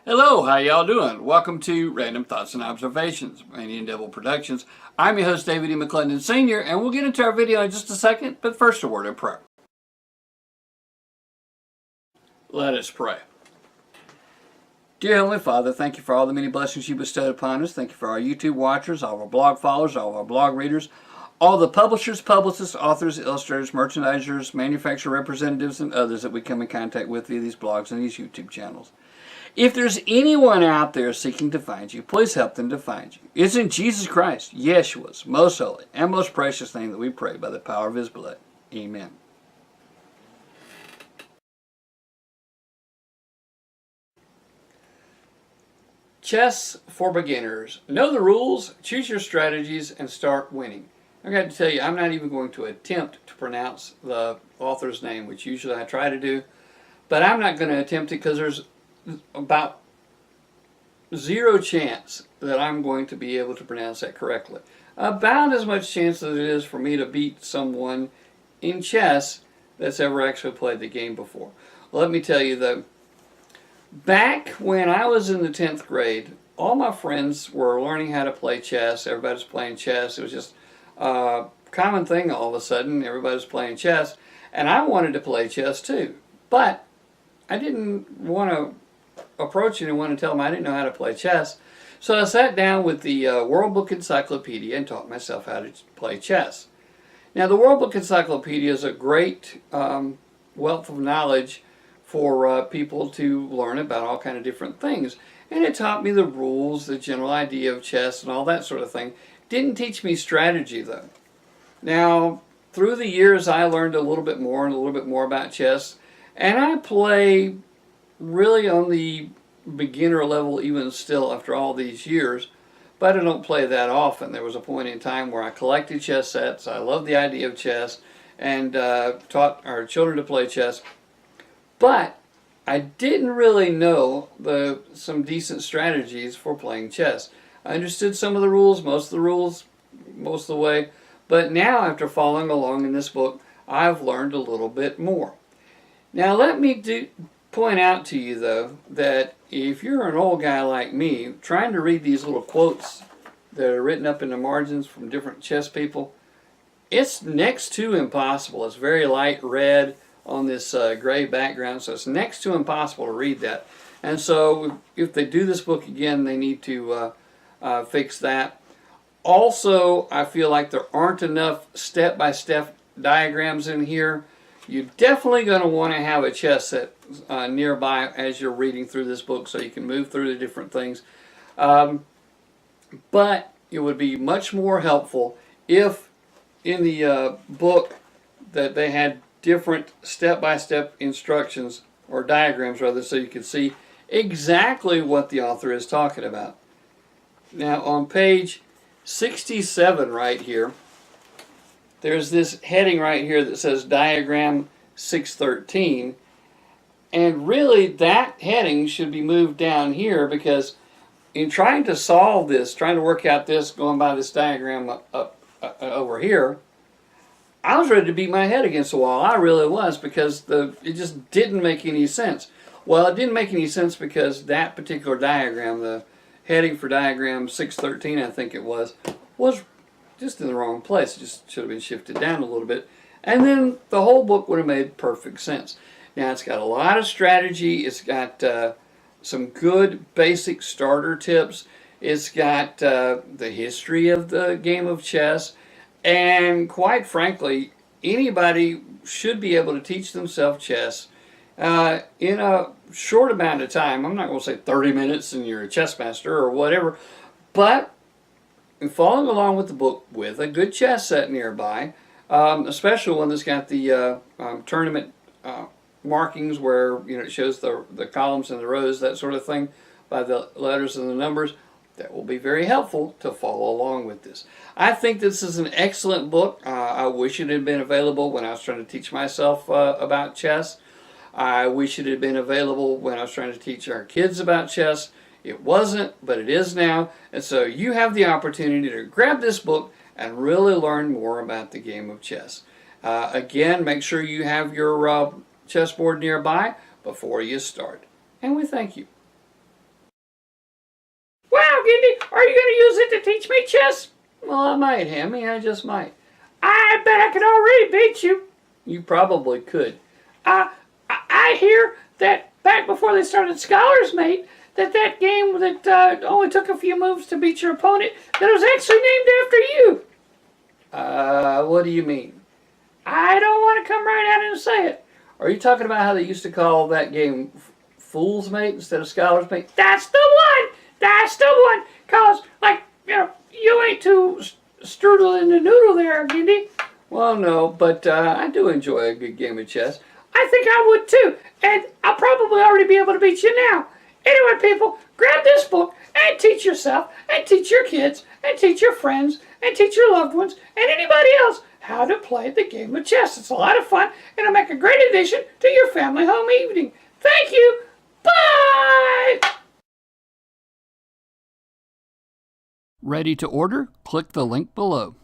Hello, how y'all doing? Welcome to Random Thoughts and Observations, Indian Devil Productions. I'm your host, David E. McClendon Sr., and we'll get into our video in just a second, but first a word of prayer. Let us pray. Dear Heavenly Father, thank you for all the many blessings you bestowed upon us. Thank you for our YouTube watchers, all of our blog followers, all of our blog readers, all the publishers, publicists, authors, illustrators, merchandisers, manufacturer representatives, and others that we come in contact with via these blogs and these YouTube channels. If there's anyone out there seeking to find you, please help them to find you. It's in Jesus Christ, Yeshua's most holy and most precious name that we pray by the power of His blood. Amen. Chess for beginners. Know the rules, choose your strategies, and start winning. I've got to tell you, I'm not even going to attempt to pronounce the author's name, which usually I try to do, but I'm not going to attempt it because there's about zero chance that I'm going to be able to pronounce that correctly. About as much chance as it is for me to beat someone in chess that's ever actually played the game before. Well, let me tell you though, back when I was in the 10th grade, all my friends were learning how to play chess. Everybody's playing chess. It was just a common thing all of a sudden. Everybody's playing chess, and I wanted to play chess too, but I didn't want to approach anyone and tell them I didn't know how to play chess. So I sat down with the World Book Encyclopedia and taught myself how to play chess. Now the World Book Encyclopedia is a great wealth of knowledge for people to learn about all kind of different things. And it taught me the rules, the general idea of chess and all that sort of thing. Didn't teach me strategy though. Now through the years I learned a little bit more and a little bit more about chess. And I play really on the beginner level even still after all these years, but I don't play that often. There was a point in time where I collected chess sets. I loved the idea of chess and taught our children to play chess, but I didn't really know some decent strategies for playing chess. I understood some of the rules, most of the way, but now after following along in this book, I've learned a little bit more. Now let me point out to you though that if you're an old guy like me trying to read these little quotes that are written up in the margins from different chess people, it's next to impossible. It's very light red on this gray background, so it's next to impossible to read that. And so if they do this book again, they need to fix that. Also, I feel like there aren't enough step-by-step diagrams in here. You're definitely going to want to have a chess set nearby as you're reading through this book so you can move through the different things. But it would be much more helpful if in the book that they had different step-by-step instructions, or diagrams rather, so you can see exactly what the author is talking about. Now on page 67 right here, there's this heading right here that says Diagram 613, and really that heading should be moved down here because in trying to solve this, trying to work out this, going by this diagram up over here, I was ready to beat my head against the wall. I really was, because it just didn't make any sense. Well, it didn't make any sense because that particular diagram, the heading for Diagram 613 I think it was just in the wrong place. It just should have been shifted down a little bit, and then the whole book would have made perfect sense. Now it's got a lot of strategy. It's got some good basic starter tips. It's got the history of the game of chess, and quite frankly, anybody should be able to teach themselves chess in a short amount of time. I'm not going to say 30 minutes and you're a chess master or whatever, but and following along with the book with a good chess set nearby, especially one that's got the tournament markings where it shows the columns and the rows, that sort of thing, by the letters and the numbers, that will be very helpful to follow along with this. I think this is an excellent book. I wish it had been available when I was trying to teach myself about chess. I wish it had been available when I was trying to teach our kids about chess. It wasn't, but it is now, and so you have the opportunity to grab this book and really learn more about the game of chess. Again, make sure you have your chessboard nearby before you start. And we thank you. Gindy, are you going to use it to teach me chess? Well, I might, Hammy. I just might. I bet I could already beat you. You probably could. I hear that back before they started Scholars Mate, that game that only took a few moves to beat your opponent, that was actually named after you. What do you mean? I don't want to come right out and say it. Are you talking about how they used to call that game Fool's Mate instead of Scholars Mate? That's the one! That's the one! Cause, like, you ain't too strudel in the noodle there, Gindy. Well, no, but I do enjoy a good game of chess. I think I would too, and I'll probably already be able to beat you now. Anyway, people, grab this book and teach yourself, and teach your kids, and teach your friends, and teach your loved ones, and anybody else how to play the game of chess. It's a lot of fun, and it'll make a great addition to your family home evening. Thank you. Bye! Ready to order? Click the link below.